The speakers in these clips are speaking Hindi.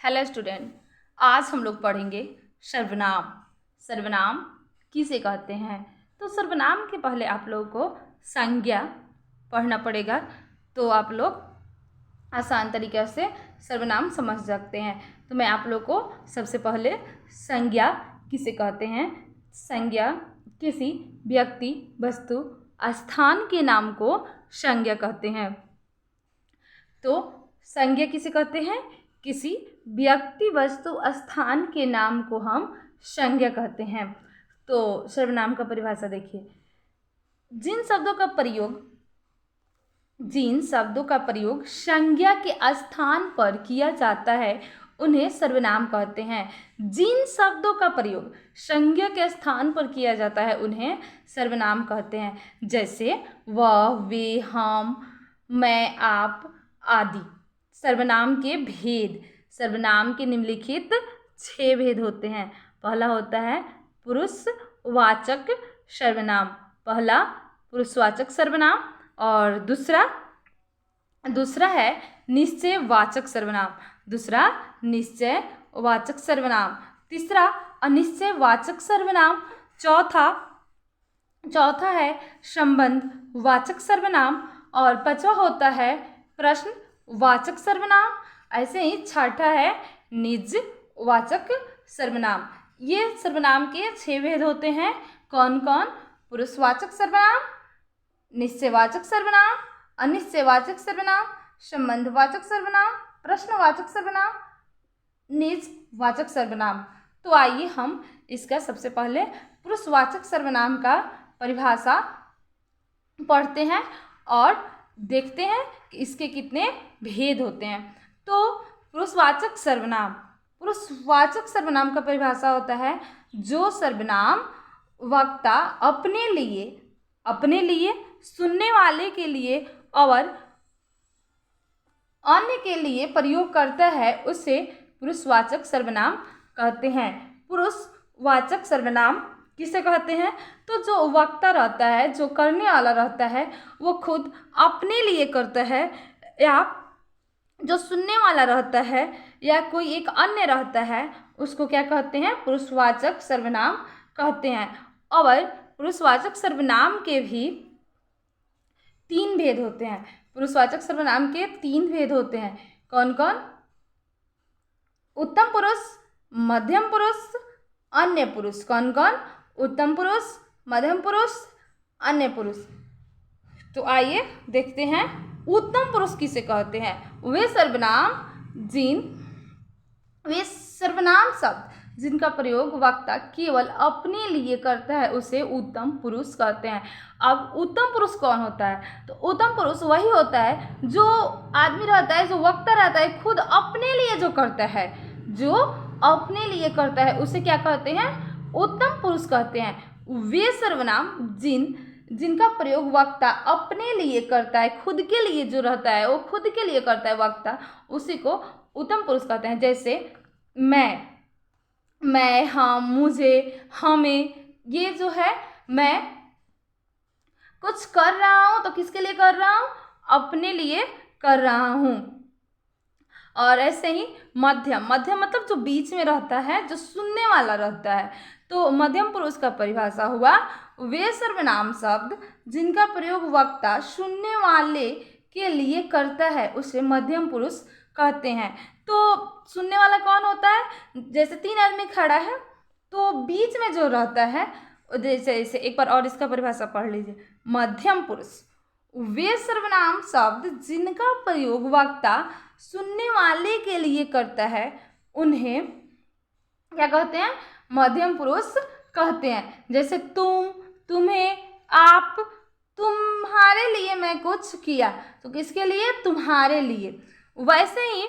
हेलो स्टूडेंट, आज हम लोग पढ़ेंगे सर्वनाम। सर्वनाम किसे कहते हैं? तो सर्वनाम के पहले आप लोगों को संज्ञा पढ़ना पड़ेगा, तो आप लोग आसान तरीके से सर्वनाम समझ सकते हैं। तो मैं आप लोग को सबसे पहले संज्ञा किसे कहते हैं। संज्ञा किसी व्यक्ति, वस्तु, स्थान के नाम को संज्ञा कहते हैं। तो संज्ञा किसे कहते हैं? किसी व्यक्ति, वस्तु, स्थान के नाम को हम संज्ञा कहते हैं। तो सर्वनाम का परिभाषा देखिए। जिन शब्दों का प्रयोग संज्ञा के स्थान पर किया जाता है उन्हें सर्वनाम कहते हैं। जिन शब्दों का प्रयोग संज्ञा के स्थान पर किया जाता है उन्हें सर्वनाम कहते हैं। जैसे वह, वे, हम, मैं, आप आदि। सर्वनाम के भेद। सर्वनाम के निम्नलिखित 6 भेद होते हैं। पहला होता है पुरुषवाचक सर्वनाम। पहला पुरुषवाचक सर्वनाम। और दूसरा है निश्चयवाचक सर्वनाम। दूसरा निश्चयवाचक सर्वनाम। तीसरा अनिश्चयवाचक सर्वनाम। चौथा है संबंधवाचक सर्वनाम। और पांचवा होता है प्रश्नवाचक सर्वनाम। ऐसे ही छठा है निजवाचक सर्वनाम। ये सर्वनाम के 6 भेद होते हैं। कौन कौन? पुरुषवाचक सर्वनाम, निश्चयवाचक सर्वनाम, अनिश्चयवाचक सर्वनाम, संबंधवाचक सर्वनाम, प्रश्नवाचक सर्वनाम, निजवाचक सर्वनाम। तो आइए हम इसका सबसे पहले पुरुषवाचक सर्वनाम का परिभाषा पढ़ते हैं और देखते हैं कि इसके कितने भेद होते हैं। तो पुरुषवाचक सर्वनाम का परिभाषा होता है जो सर्वनाम वक्ता अपने लिए, सुनने वाले के लिए और अन्य के लिए प्रयोग करता है उसे पुरुषवाचक सर्वनाम कहते हैं। पुरुषवाचक सर्वनाम किसे कहते हैं? तो जो वक्ता रहता है, जो करने वाला रहता है, वो खुद अपने लिए करता है, या जो सुनने वाला रहता है या कोई एक अन्य रहता है, उसको क्या कहते हैं? पुरुषवाचक सर्वनाम कहते हैं। और पुरुषवाचक सर्वनाम के भी 3 भेद होते हैं। पुरुषवाचक सर्वनाम के 3 भेद होते हैं। कौन कौन? उत्तम पुरुष, मध्यम पुरुष, अन्य पुरुष। कौन कौन? उत्तम पुरुष, मध्यम पुरुष, अन्य पुरुष। तो आइए देखते हैं उत्तम पुरुष किसे कहते हैं। वे सर्वनाम शब्द जिनका प्रयोग वक्ता केवल अपने लिए करता है उसे उत्तम पुरुष कहते हैं। अब उत्तम पुरुष कौन होता है? तो उत्तम पुरुष वही होता है जो आदमी रहता है, जो वक्ता रहता है, खुद अपने लिए जो करता है, जो अपने लिए करता है उसे क्या कहते हैं? उत्तम पुरुष कहते हैं। वे सर्वनाम जिनका प्रयोग वक्ता अपने लिए करता है, खुद के लिए जो रहता है, वो खुद के लिए करता है वक्ता, उसी को उत्तम पुरुष कहते हैं। जैसे मैं, हम, मुझे, हमें। ये जो है, मैं कुछ कर रहा हूँ तो किसके लिए कर रहा हूँ? अपने लिए कर रहा हूँ। और ऐसे ही मध्यम मतलब जो बीच में रहता है, जो सुनने वाला रहता है। तो मध्यम पुरुष का परिभाषा हुआ वे सर्वनाम शब्द जिनका प्रयोग वक्ता सुनने वाले के लिए करता है उसे मध्यम पुरुष कहते हैं। तो सुनने वाला कौन होता है? जैसे 3 आदमी खड़ा है तो बीच में जो रहता है, जैसे एक बार और इसका परिभाषा पढ़ लीजिए। मध्यम पुरुष वे सर्वनाम शब्द जिनका प्रयोग वक्ता सुनने वाले के लिए करता है उन्हें क्या कहते हैं? मध्यम पुरुष कहते हैं। जैसे तुम, तुम्हें, आप, तुम्हारे लिए मैं कुछ किया, तो किसके लिए? तुम्हारे लिए। वैसे ही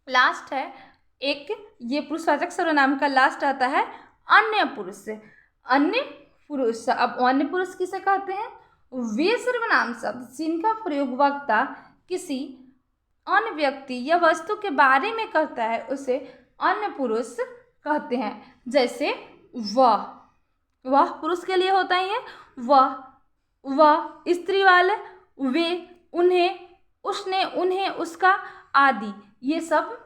लास्ट है एक, ये पुरुषवाचक सर्वनाम का लास्ट आता है अन्य पुरुष। अन्य पुरुष, अब अन्य पुरुष किसे कहते हैं? वे सर्वनाम शब्द जिनका प्रयोग वक्ता किसी अन्य व्यक्ति या वस्तु के बारे में करता है उसे अन्य पुरुष कहते हैं। जैसे वह पुरुष के लिए होता ही है। वह स्त्री वाले, वे, उन्हें, उसने, उन्हें, उसका आदि। ये सब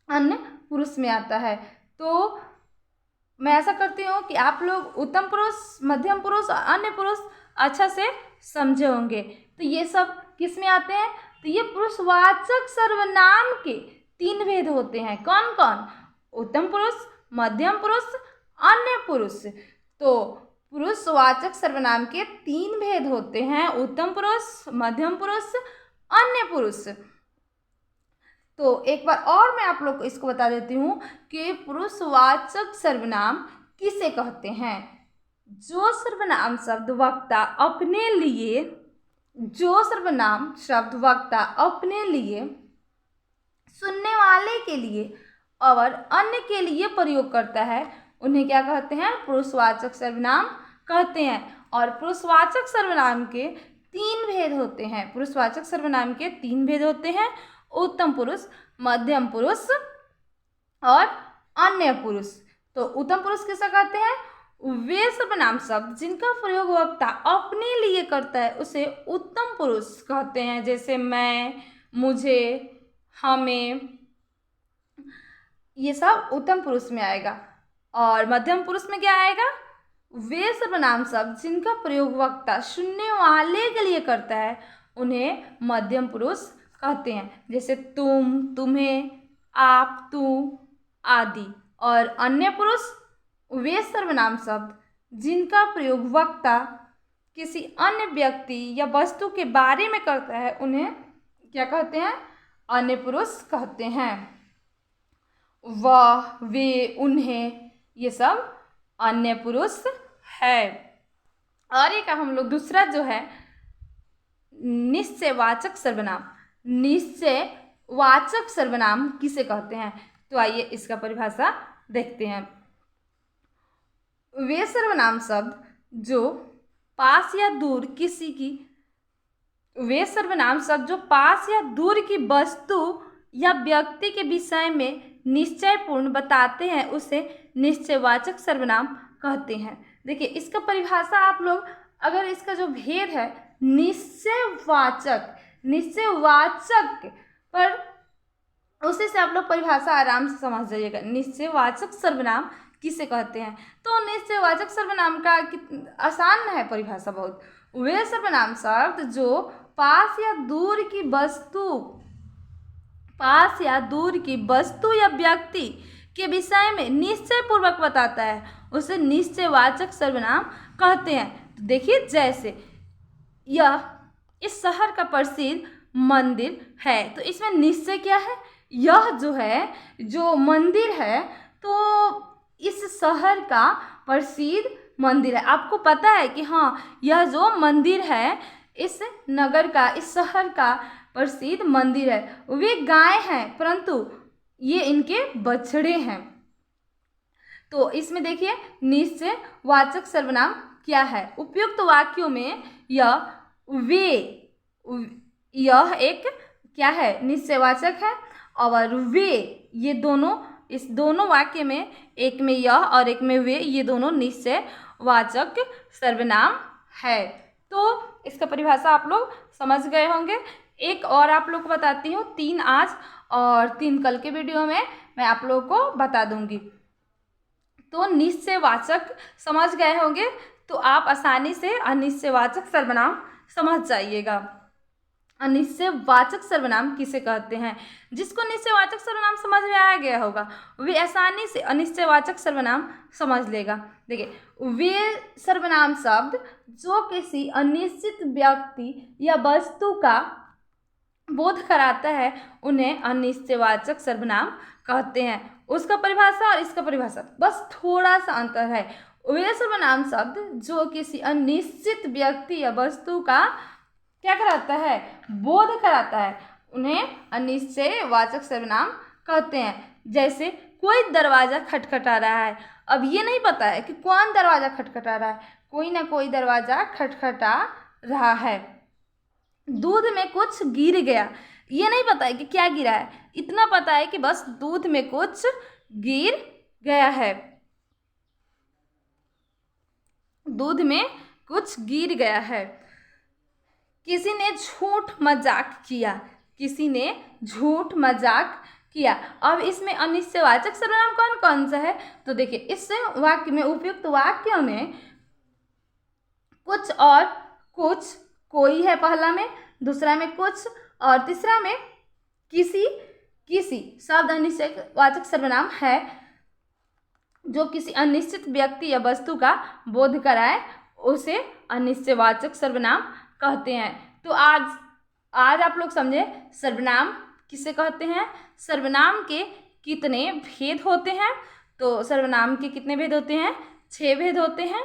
अन्य पुरुष में आता है। तो मैं ऐसा करती हूँ कि आप लोग उत्तम पुरुष, मध्यम पुरुष और अन्य पुरुष अच्छा से समझे होंगे। तो ये सब किस में आते हैं? तो ये पुरुषवाचक सर्वनाम के 3 भेद होते हैं। कौन कौन? उत्तम पुरुष, मध्यम पुरुष, अन्य पुरुष। तो पुरुषवाचक सर्वनाम के 3 भेद होते हैं, उत्तम पुरुष, मध्यम पुरुष, अन्य पुरुष। तो एक बार और मैं आप लोग को इसको बता देती हूँ कि पुरुषवाचक सर्वनाम किसे कहते हैं। जो सर्वनाम शब्द वक्ता अपने लिए, जो सर्वनाम शब्द वक्ता अपने लिए, सुनने वाले के लिए और अन्य के लिए प्रयोग करता है, उन्हें क्या कहते हैं? पुरुषवाचक सर्वनाम कहते हैं। और पुरुषवाचक सर्वनाम के 3 भेद होते हैं। पुरुषवाचक सर्वनाम के 3 भेद होते हैं, उत्तम पुरुष, मध्यम पुरुष और अन्य पुरुष। तो उत्तम पुरुष किसे कहते हैं? वे सर्वनाम शब्द जिनका प्रयोग वक्ता अपने लिए करता है उसे उत्तम पुरुष कहते हैं। जैसे मैं, मुझे, हमें, ये सब उत्तम पुरुष में आएगा। और मध्यम पुरुष में क्या आएगा? वे सर्वनाम शब्द जिनका प्रयोग वक्ता सुनने वाले के लिए करता है उन्हें मध्यम पुरुष कहते हैं। जैसे तुम, तुम्हें, आप, तू आदि। और अन्य पुरुष वे सर्वनाम शब्द जिनका प्रयोग वक्ता किसी अन्य व्यक्ति या वस्तु के बारे में करता है उन्हें क्या कहते हैं? अन्य पुरुष कहते हैं। वह, वे, उन्हें, ये सब अन्य पुरुष है। और एक हम लोग दूसरा जो है निश्चयवाचक सर्वनाम। निश्चयवाचक सर्वनाम किसे कहते हैं? तो आइए इसका परिभाषा देखते हैं। वे सर्वनाम शब्द जो पास या दूर किसी की, वे सर्वनाम शब्द जो पास या दूर की वस्तु या व्यक्ति के विषय में निश्चयपूर्ण बताते हैं उसे निश्चयवाचक सर्वनाम कहते हैं। देखिए इसका परिभाषा आप लोग, अगर इसका जो भेद है निश्चयवाचक, निश्चयवाचक पर उसी से आप लोग परिभाषा आराम से समझ जाइएगा। निश्चयवाचक सर्वनाम किसे कहते हैं? तो निश्चयवाचक सर्वनाम का आसान है परिभाषा बहुत। वे सर्वनाम शब्द जो पास या दूर की वस्तु, पास या दूर की वस्तु या व्यक्ति के विषय में निश्चय पूर्वक बताता है उसे निश्चयवाचक सर्वनाम कहते हैं। तो देखिए जैसे यह इस शहर का प्रसिद्ध मंदिर है, तो इसमें निश्चय क्या है? यह जो है, जो मंदिर है, तो इस शहर का प्रसिद्ध मंदिर है। आपको पता है कि हाँ यह जो मंदिर है इस नगर का, इस शहर का प्रसिद्ध मंदिर है। वे गाय हैं परंतु ये इनके बछड़े हैं। तो इसमें देखिए निश्चयवाचक सर्वनाम क्या है? उपयुक्त वाक्यों में यह, वे, यह एक क्या है? निश्चयवाचक है। और वे, ये दोनों, इस दोनों वाक्य में, एक में यह और एक में वे, ये दोनों निश्चयवाचक सर्वनाम है। तो इसका परिभाषा आप लोग समझ गए होंगे। एक और आप लोग को बताती हूँ, 3 आज और 3 कल के वीडियो में मैं आप लोगों को बता दूंगी। तो निश्चयवाचक समझ गए होंगे तो आप आसानी से अनिश्चयवाचक सर्वनाम समझ जाइएगा। अनिश्चयवाचक सर्वनाम किसे कहते हैं? जिसको निश्चयवाचक सर्वनाम समझ में आ गया होगा वे आसानी से अनिश्चयवाचक सर्वनाम समझ लेगा। देखिए वे सर्वनाम शब्द जो किसी अनिश्चित व्यक्ति या वस्तु का बोध कराता है उन्हें अनिश्चयवाचक सर्वनाम कहते हैं। उसका परिभाषा और इसका परिभाषा बस थोड़ा सा अंतर है। वे सर्वनाम शब्द जो किसी अनिश्चित व्यक्ति या वस्तु का क्या कराता है? बोध कराता है, उन्हें अनिश्चयवाचक सर्वनाम कहते हैं। जैसे कोई दरवाज़ा खटखटा रहा है, अब ये नहीं पता है कि कौन दरवाज़ा खटखटा रहा है, कोई ना कोई दरवाज़ा खटखटा रहा है। दूध में कुछ गिर गया, ये नहीं पता है कि क्या गिरा है, इतना पता है कि बस दूध में कुछ गिर गया है, दूध में कुछ गिर गया है। किसी ने झूठ मजाक किया, किसी ने झूठ मजाक किया। अब इसमें अनिश्चयवाचक सर्वनाम कौन कौन सा है, तो देखिए इस वाक्य में, उपयुक्त वाक्य में कुछ और कुछ, कोई है पहला में, दूसरा में कुछ और तीसरा में किसी। किसी शब्द अनिश्चयवाचक सर्वनाम है जो किसी अनिश्चित व्यक्ति या वस्तु का बोध कराए, उसे अनिश्चयवाचक सर्वनाम कहते हैं। तो आज आप लोग समझे सर्वनाम किसे कहते हैं, सर्वनाम के कितने भेद होते हैं। तो सर्वनाम के कितने भेद होते हैं, 6 भेद होते हैं।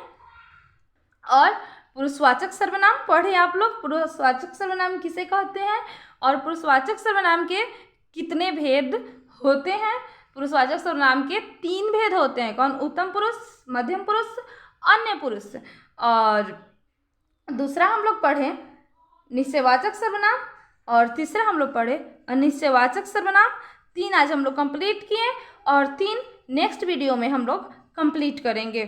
और पुरुषवाचक सर्वनाम पढ़े आप लोग, पुरुषवाचक सर्वनाम किसे कहते हैं और पुरुषवाचक सर्वनाम के कितने भेद होते हैं। पुरुषवाचक सर्वनाम के 3 भेद होते हैं। कौन, उत्तम पुरुष, मध्यम पुरुष, अन्य पुरुष। और दूसरा हम लोग पढ़े निश्चयवाचक सर्वनाम और तीसरा हम लोग पढ़े अनिश्चयवाचक सर्वनाम। 3 आज हम लोग कंप्लीट किए और 3 नेक्स्ट वीडियो में हम लोग कंप्लीट करेंगे।